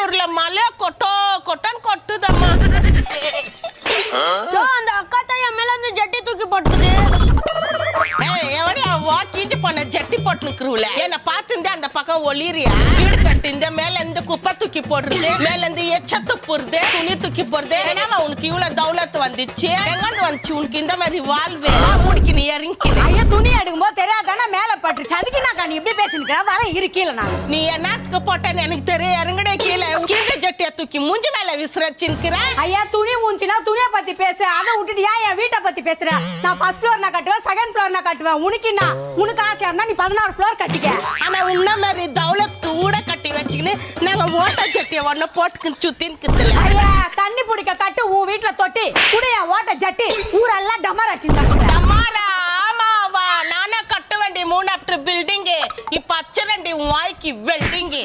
பெங்களூர்ல மழை கொட்டான்னு கொட்டுதம்மா. அந்த அக்கா தான் என் மேல வந்து ஜட்டி தூக்கி போட்டுது. வாட்சிட்டு பண்ண ஜட்டி போட்டுருக்குறூல என்ன பார்த்துந்தே அந்த பக்கம் ஒளிரியா வீடு கட்டு இந்த மேல இருந்து குப்பை தூக்கி போடுறது மேல இருந்து எச்ச துப்புறது துணி தூக்கி போடுறது என்னமா உனக்கு இவ்வளவு தௌலத்து வந்துச்சு எங்காந்து வந்துச்சு உனக்கு இந்த மாதிரி வாழ்வே முடிக்கு நீ இறங்கி ஐயா துணி எடுக்கும் போது தெரியாதானே மேல பட்டுச்சு அதுக்கு நான் நீ இப்படி பேசினுக்கிற வர இருக்கீல நான் நீ என்னத்துக்கு போட்டேன்னு எனக்கு தெரியும் இறங்கடே கீழே கீழே ஜட்டியை தூக்கி மூஞ்சி மேல விசிறச்சின்னுக்கிற ஐயா துணி ஊஞ்சினா துணியை பத்தி பேசு அதை விட்டுட்டு ஏன் என் வீட்டை பத்தி பேசுற நான் ஃபர்ஸ்ட் ஃப்ளோர் நான் கட்டுவேன் செகண்ட் ஃப்ளோர் நான் கட்டுவேன் உனக்கு ஆசையா இருந்தா நீ 16 ஃப்ளோர் கட்டிக்க ஆனா உன்ன மாதிரி தௌலத்து ஊட கட்டி வச்சுக்கின்னு நாங்க ஓட்ட ஜட்டியை ஒன்ன போட்டுக்கின்னு சுத்தின்னு ஐயா தண்ணி பிடிக்க கட்டு உன் வீட்டுல தொட்டி குடைய ஓட்ட ஜட்டி ஊரெல்லாம் டமார் அடிச்சுட்டாங்க டமாரா ஆமாவா நானே கட்ட வேண்டிய 3 பில்டிங் இப்ப அச்சரண்டி உன் வாய்க்கு வெல்டிங்